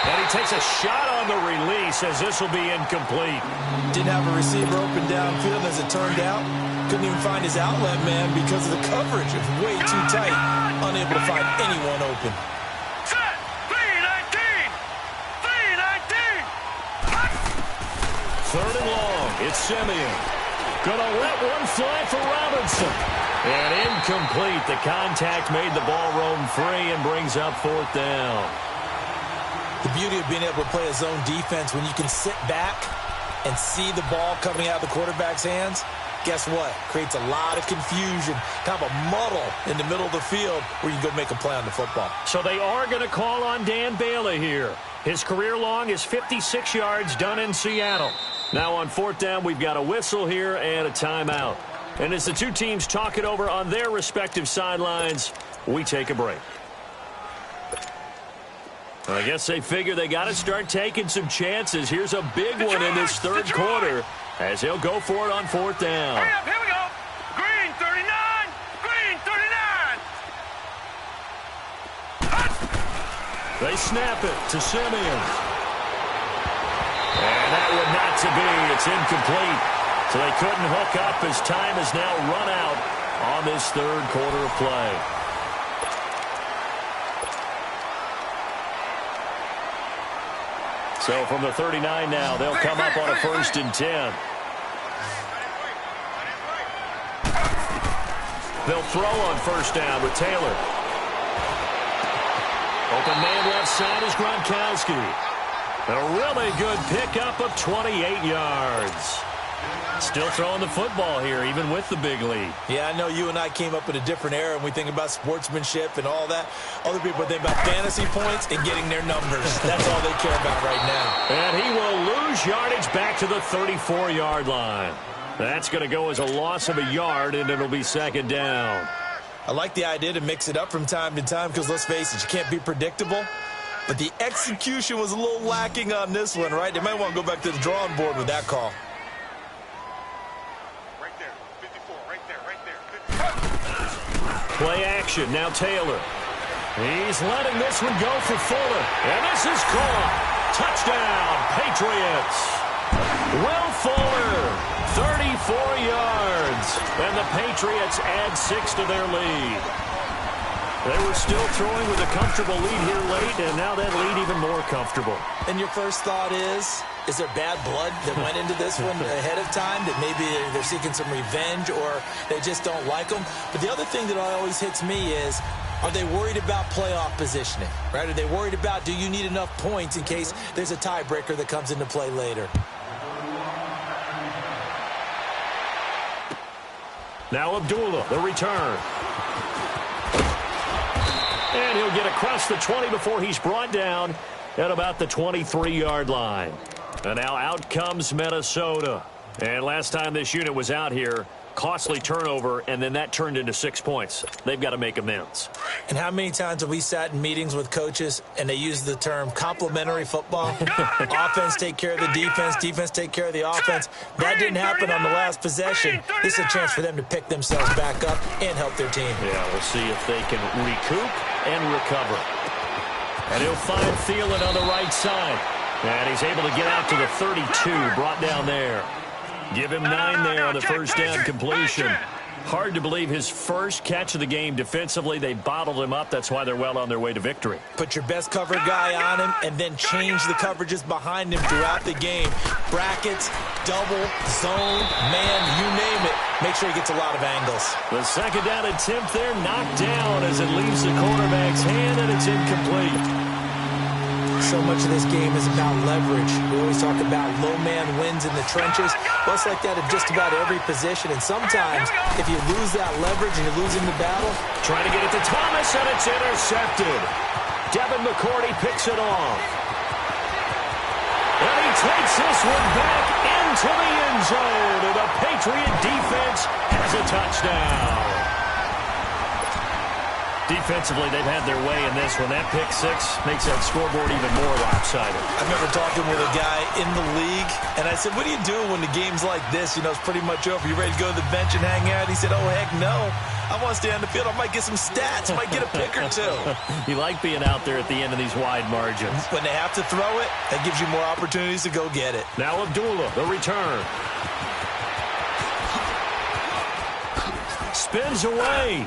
[SPEAKER 1] And he takes a shot on the release as this will be incomplete.
[SPEAKER 2] Didn't have a receiver open downfield as it turned out. Couldn't even find his outlet man because of the coverage. It was way too tight. Unable to find anyone open.
[SPEAKER 3] Set! 319!
[SPEAKER 1] Third and long. It's Simeon. Gonna let one fly for Robinson. And incomplete. The contact made the ball roam free and brings up fourth down.
[SPEAKER 2] The beauty of being able to play a zone defense when you can sit back and see the ball coming out of the quarterback's hands, guess what? Creates a lot of confusion, kind of a muddle in the middle of the field where you can go make a play on the football.
[SPEAKER 1] So they are going to call on Dan Bailey here. His career long is 56 yards done in Seattle. Now on 4th down, we've got a whistle here and a timeout. And as the two teams talk it over on their respective sidelines, we take a break. I guess they figure they got to start taking some chances. Here's a big one in this third quarter as he'll go for it on 4th down.
[SPEAKER 3] Hurry up, here we go. Green 39, green 39.
[SPEAKER 1] They snap it to Simeon. And that one not to be. It's incomplete. So they couldn't hook up as time has now run out on this third quarter of play. So from the 39 now, they'll come up on a 1st and 10. They'll throw on 1st down with Taylor. Open man left side is Gronkowski. A really good pickup of 28 yards. Still throwing the football here, even with the big lead.
[SPEAKER 2] Yeah, I know you and I came up in a different era, and we think about sportsmanship and all that. Other people think about fantasy points and getting their numbers. That's all they care about right now.
[SPEAKER 1] And he will lose yardage back to the 34-yard line. That's going to go as a loss of a yard, and it'll be 2nd down.
[SPEAKER 2] I like the idea to mix it up from time to time because, let's face it, you can't be predictable. But the execution was a little lacking on this one, right? They might want to go back to the drawing board with that call.
[SPEAKER 1] Play action, now Taylor. He's letting this one go for Fuller. And this is caught. Touchdown, Patriots. Will Fuller, 34 yards. And the Patriots add 6 to their lead. They were still throwing with a comfortable lead here late, and now that lead even more comfortable.
[SPEAKER 2] And your first thought is there bad blood that went into this one ahead of time, that maybe they're seeking some revenge or they just don't like them? But the other thing that always hits me is, are they worried about playoff positioning, right? Are they worried about, do you need enough points in case there's a tiebreaker that comes into play later?
[SPEAKER 1] Now Abdullah, the return. And he'll get across the 20 before he's brought down at about the 23-yard line. And now out comes Minnesota. And last time this unit was out here, costly turnover, and then that turned into 6 points. They've got to make amends.
[SPEAKER 2] And how many times have we sat in meetings with coaches and they use the term complementary football? Offense take care of the defense, defense take care of the offense. That didn't happen on the last possession. This is a chance for them to pick themselves back up and help their team.
[SPEAKER 1] Yeah, we'll see if they can recoup and recover. And he'll find Thielen on the right side. And he's able to get out to the 32, brought down there. Give him 9 there on the first down completion. Hard to believe his first catch of the game defensively. They bottled him up. That's why they're well on their way to victory.
[SPEAKER 2] Put your best cover guy on him and then change the coverages behind him throughout the game. Brackets, double, zone, man, you name it. Make sure he gets a lot of angles.
[SPEAKER 1] The second down attempt there knocked down as it leaves the quarterback's hand, and it's incomplete.
[SPEAKER 2] So much of this game is about leverage. We always talk about low man wins in the trenches. Well, it's like that in just about every position. And sometimes, if you lose that leverage and you're losing the battle.
[SPEAKER 1] Trying to get it to Thomas, and it's intercepted. Devin McCourty picks it off. And he takes this one back into the end zone. And the Patriot defense has a touchdown. Defensively, they've had their way in this one. That pick six makes that scoreboard even more lopsided.
[SPEAKER 2] I remember talking with a guy in the league, and I said, what do you do when the game's like this? You know, it's pretty much over. You ready to go to the bench and hang out? He said, oh, heck no. I want to stay on the field. I might get some stats. I might get a pick or two.
[SPEAKER 1] You like being out there at the end of these wide margins.
[SPEAKER 2] When they have to throw it, that gives you more opportunities to go get it.
[SPEAKER 1] Now Abdullah, the return. Spins away.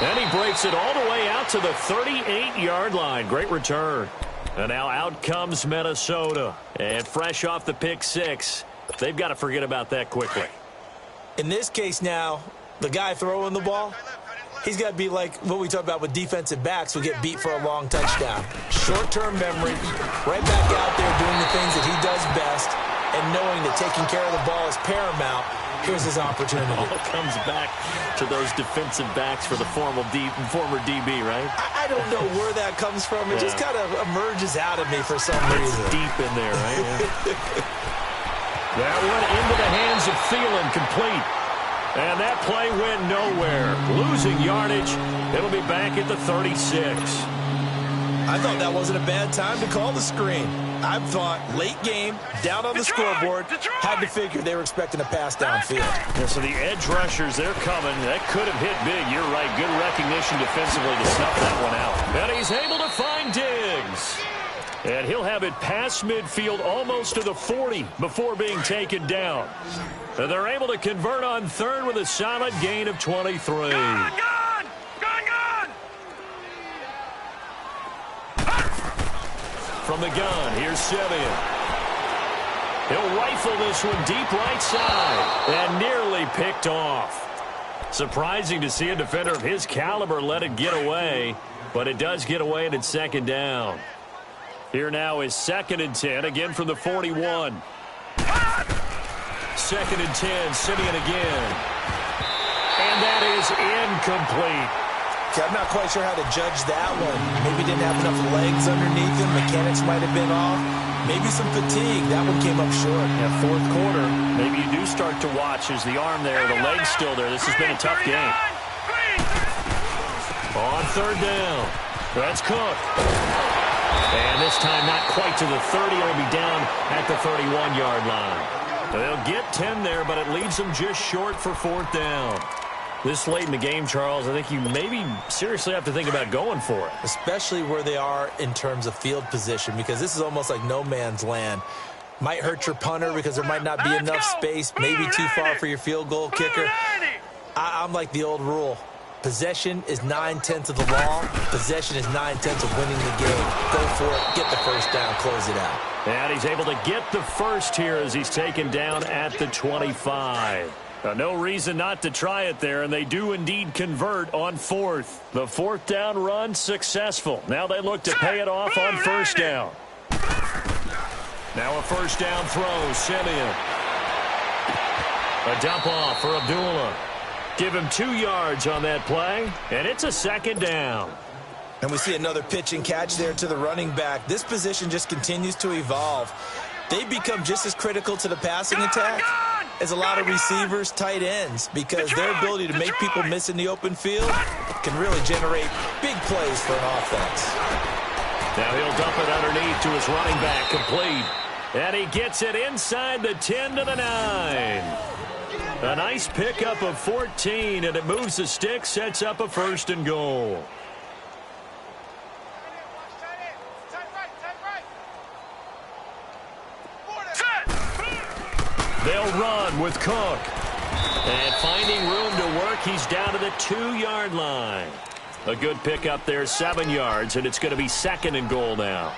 [SPEAKER 1] And he breaks it all the way out to the 38-yard line. Great return. And now out comes Minnesota. And fresh off the pick six, they've got to forget about that quickly.
[SPEAKER 2] In this case now, the guy throwing the ball, He's got to be like what we talk about with defensive backs who get beat for a long touchdown. Short-term memory, right back out there doing the things that he does best, and knowing that taking care of the ball is paramount. Here's his opportunity.
[SPEAKER 1] It all comes back to those defensive backs for the former DB, right?
[SPEAKER 2] I don't know where that comes from. It just kind of emerges out of me for some reason.
[SPEAKER 1] It's deep in there, right? That one into the hands of Thielen, complete. And that play went nowhere. Losing yardage. It'll be back at the 36.
[SPEAKER 2] I thought that wasn't a bad time to call the screen. I thought late game, down on the scoreboard, had to figure they were expecting a pass downfield.
[SPEAKER 1] Yeah, so the edge rushers, they're coming. That could have hit big. You're right. Good recognition defensively to snuff that one out. And he's able to find Diggs. And he'll have it past midfield almost to the 40 before being taken down. And they're able to convert on third with a solid gain of 23.
[SPEAKER 3] Gone!
[SPEAKER 1] From the gun, here's Simeon. He'll rifle this one deep right side and nearly picked off. Surprising to see a defender of his caliber let it get away, but it does get away and it's second down. Here now is 2nd and 10, again from the 41. 2nd and 10, Simeon again. And that is incomplete.
[SPEAKER 2] I'm not quite sure how to judge that one. Maybe didn't have enough legs underneath him. Mechanics might have been off. Maybe some fatigue. That one came up short.
[SPEAKER 1] Yeah, fourth quarter. Maybe you do start to watch as the arm there, the leg's still there. This has been a tough game. On third down. That's Cook. And this time not quite to the 30. It'll be down at the 31-yard line. They'll get 10 there, but it leaves them just short for fourth down. This late in the game, Charles, I think you maybe seriously have to think about going for it.
[SPEAKER 2] Especially where they are in terms of field position, because this is almost like no man's land. Might hurt your punter because there might not be enough space, maybe too far for your field goal kicker. I'm like the old rule. Possession is 9/10 of the law. Possession is 9/10 of winning the game. Go for it, get the first down, close it out.
[SPEAKER 1] And he's able to get the first here as he's taken down at the 25. No reason not to try it there, and they do indeed convert on fourth. The fourth down run successful. Now they look to pay it off on first down. Now a first down throw, Simeon. A dump off for Abdullah. Give him 2 yards on that play, and it's a second down.
[SPEAKER 2] And we see another pitch and catch there to the running back. This position just continues to evolve. They become just as critical to the passing attack as a lot of receivers, tight ends, because their ability to make people miss in the open field can really generate big plays for an offense.
[SPEAKER 1] Now he'll dump it underneath to his running back, complete. And he gets it inside the 10 to the 9. A nice pickup of 14, and it moves the stick, sets up a 1st and goal. They'll run with Cook. And finding room to work, he's down to the 2-yard line. A good pickup there, 7 yards, and it's going to be 2nd and goal now.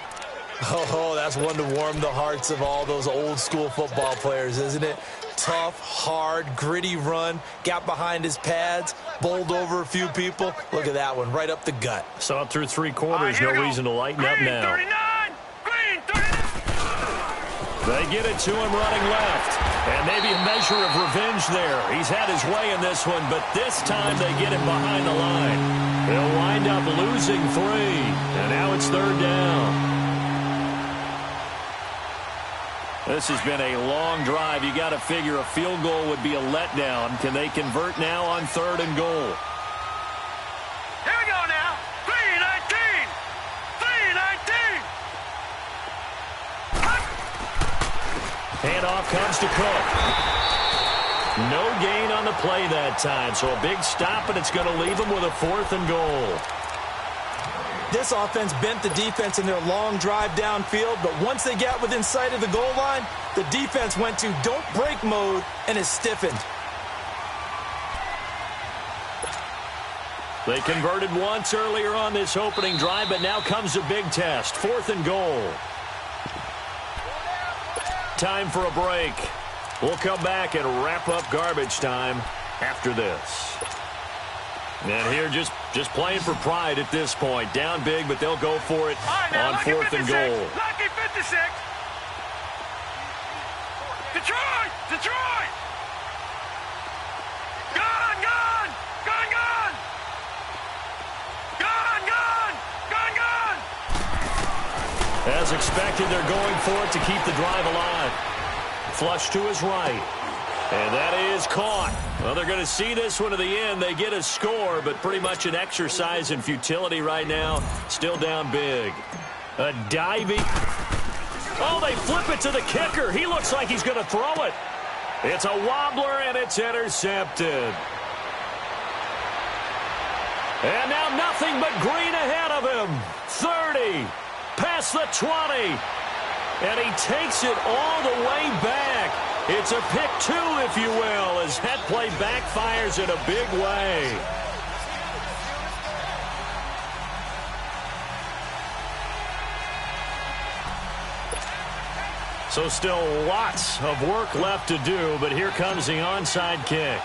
[SPEAKER 2] Oh, that's one to warm the hearts of all those old-school football players, isn't it? Tough, hard, gritty run, got behind his pads, bowled over a few people. Look at that one, right up the gut.
[SPEAKER 1] Saw it through 3 quarters, no reason to lighten up now.
[SPEAKER 3] 39! Green, 39!
[SPEAKER 1] They get it to him running left. And maybe a measure of revenge there. He's had his way in this one, but this time they get him behind the line. They'll wind up losing 3, and now it's 3rd down. This has been a long drive. You got to figure a field goal would be a letdown. Can they convert now on 3rd and goal?
[SPEAKER 3] Here we go now. 3-19! 3-19!
[SPEAKER 1] Handoff comes to Cook. No gain on the play that time, so a big stop, and it's going to leave them with a 4th and goal.
[SPEAKER 2] This offense bent the defense in their long drive downfield, but once they got within sight of the goal line, the defense went to don't break mode and is stiffened.
[SPEAKER 1] They converted once earlier on this opening drive, but now comes a big test. 4th and goal. Time for a break. We'll come back and wrap up garbage time after this. And here just playing for pride at this point. Down big, but they'll go for it on 4th and goal.
[SPEAKER 3] Lucky 56. Detroit! Detroit! Gone, gone! Gone, gone! Gone, gone! Gone, gone!
[SPEAKER 1] As expected, they're going for it to keep the drive alive. Flush to his right. And that is caught. Well, they're going to see this one to the end. They get a score, but pretty much an exercise in futility right now. Still down big. A diving. Oh, they flip it to the kicker. He looks like he's going to throw it. It's a wobbler, and it's intercepted. And now nothing but green ahead of him. 30. Past the 20. And he takes it all the way back. It's a pick 2, if you will, as that play backfires in a big way. So still lots of work left to do, but here comes the onside kick.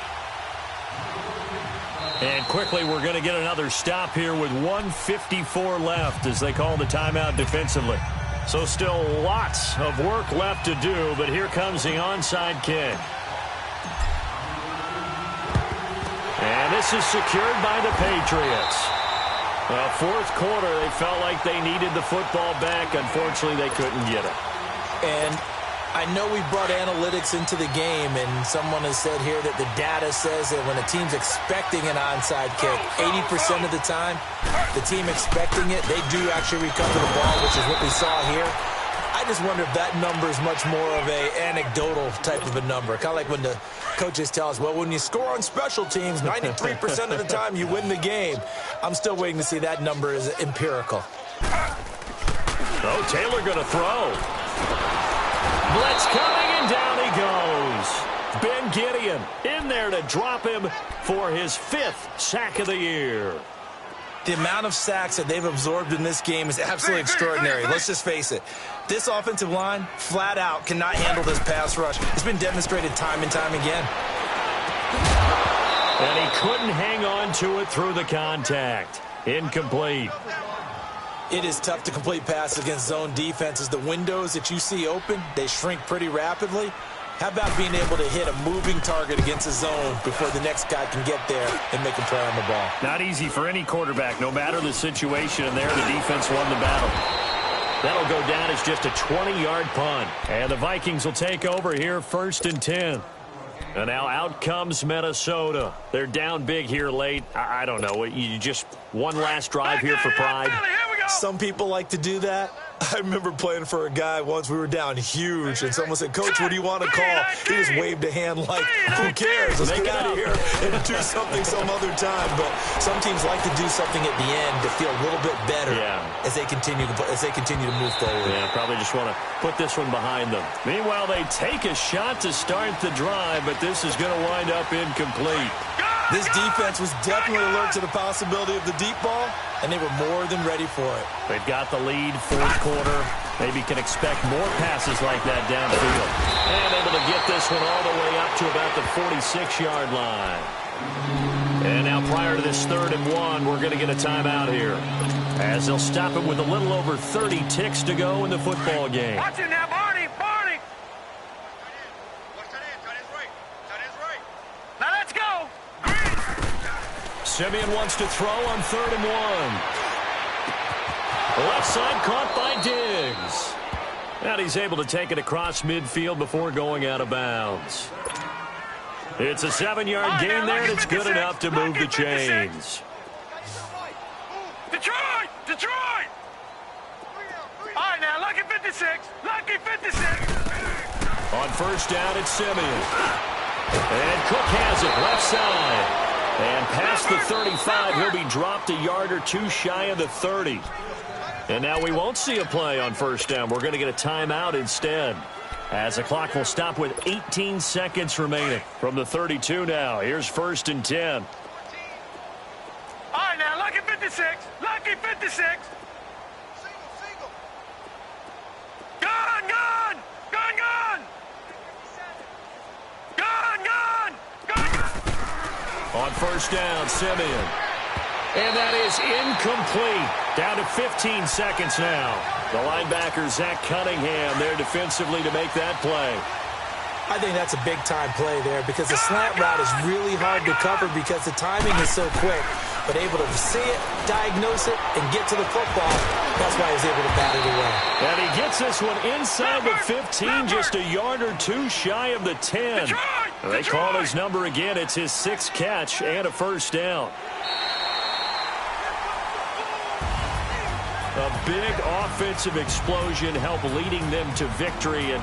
[SPEAKER 1] And quickly we're going to get another stop here with 1:54 left as they call the timeout defensively. So still lots of work left to do, but here comes the onside kick. And this is secured by the Patriots. Well, 4th quarter, they felt like they needed the football back. Unfortunately, they couldn't get it.
[SPEAKER 2] And I know we brought analytics into the game, and someone has said here that the data says that when a team's expecting an onside kick, 80% of the time, the team expecting it, they do actually recover the ball, which is what we saw here. I just wonder if that number is much more of an anecdotal type of a number. Kind of like when the coaches tell us, well, when you score on special teams, 93% of the time you win the game. I'm still waiting to see that number is empirical.
[SPEAKER 1] Oh, Taylor going to throw. Blitz coming, and down he goes. Ben Gideon in there to drop him for his 5th sack of the year.
[SPEAKER 2] The amount of sacks that they've absorbed in this game is absolutely extraordinary. Let's just face it. This offensive line, flat out, cannot handle this pass rush. It's been demonstrated time and time again.
[SPEAKER 1] And he couldn't hang on to it through the contact. Incomplete.
[SPEAKER 2] It is tough to complete passes against zone defenses. The windows that you see open, they shrink pretty rapidly. How about being able to hit a moving target against a zone before the next guy can get there and make a play on the ball?
[SPEAKER 1] Not easy for any quarterback, no matter the situation. And there, the defense won the battle. That'll go down as just a 20-yard punt. And the Vikings will take over here, 1st and 10. And now out comes Minnesota. They're down big here late. I don't know. You just one last drive here for pride.
[SPEAKER 2] Some people like to do that. I remember playing for a guy once. We were down huge, and someone said, Coach, what do you want to call? He just waved a hand like, who cares? Let's get out of here and do something some other time. But some teams like to do something at the end to feel a little bit better as they continue to move forward.
[SPEAKER 1] Yeah, probably just want to put this one behind them. Meanwhile, they take a shot to start the drive, but this is going to wind up incomplete.
[SPEAKER 2] This defense was definitely alert to the possibility of the deep ball, and they were more than ready for it.
[SPEAKER 1] They've got the lead, 4th quarter. Maybe can expect more passes like that downfield. And able to get this one all the way up to about the 46-yard line. And now prior to this 3rd and 1, we're going to get a timeout here, as they'll stop it with a little over 30 ticks to go in the football game.
[SPEAKER 3] Watch it now, Barney, Barney. Now let's go.
[SPEAKER 1] Simeon wants to throw on 3rd and 1. Left side caught by Diggs. And he's able to take it across midfield before going out of bounds. It's a 7-yard gain there, and it's good enough to move the chains.
[SPEAKER 3] Detroit! Detroit! All right, now, lucky 56. Lucky 56.
[SPEAKER 1] On 1st down, it's Simeon. And Cook has it, left side. And past the 35, he'll be dropped a yard or two shy of the 30. And now we won't see a play on 1st down. We're going to get a timeout instead, as the clock will stop with 18 seconds remaining from the 32 now. Here's 1st and 10.
[SPEAKER 3] All right, now, lucky 56. Lucky 56. Gone, gone! Gone, gone! Gone, gone! Gone, gone!
[SPEAKER 1] On 1st down, Simeon. And that is incomplete. Down to 15 seconds now. The linebacker, Zach Cunningham, there defensively to make that play.
[SPEAKER 2] I think that's a big-time play there because the slant route is really hard to cover because the timing is so quick. But able to see it, diagnose it, and get to the football, that's why he's able to bat it away.
[SPEAKER 1] And he gets this one inside the 15, just a yard or two shy of the 10. They call his number again. It's his 6th catch and a first down. A big offensive explosion helped leading them to victory. And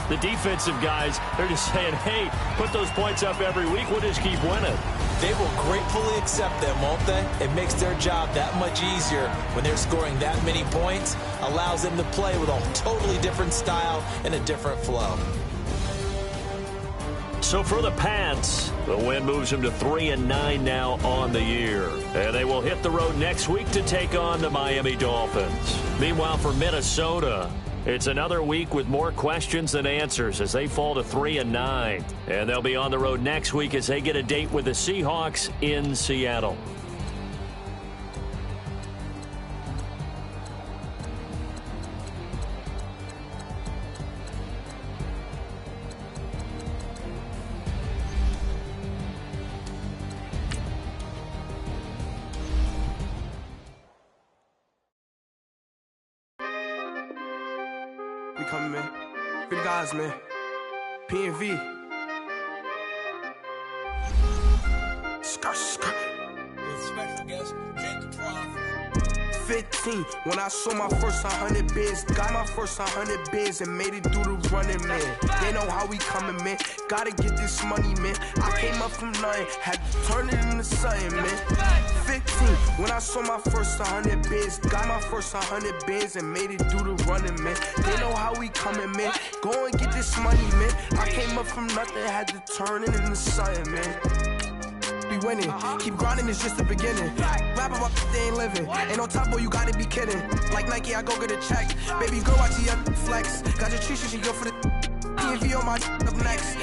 [SPEAKER 1] the defensive guys, they're just saying, hey, put those points up every week. We'll just keep winning.
[SPEAKER 2] They will gratefully accept them, won't they? It makes their job that much easier when they're scoring that many points. Allows them to play with a totally different style and a different flow.
[SPEAKER 1] So for the Pats, the win moves them to 3-9 now on the year. And they will hit the road next week to take on the Miami Dolphins. Meanwhile, for Minnesota, it's another week with more questions than answers as they fall to 3-9. And they'll be on the road next week as they get a date with the Seahawks in Seattle.
[SPEAKER 4] We coming, man. Free the guys, man. P&V. Skirt, skirt.
[SPEAKER 2] Special guest, Jake Trough.
[SPEAKER 4] 15, when I saw my first 100 bids, got my first 100 bids and made it through the running, man. They know how we coming, man. Gotta get this money, man. I came up from nothing, had to turn it into something, man. 15, when I saw my first 100 bids, got my first 100 bids and made it through the running, man. They know how we coming, man. Go and get this money, man. I came up from nothing, had to turn it into something, man. Winning. Keep grinding, it's just the beginning. Rap about they ain't living. Ain't no top boy, you gotta be kidding. Like Nike, I go get a check. Baby girl, watch the flex. Got your tree, she go for the PV on my up next.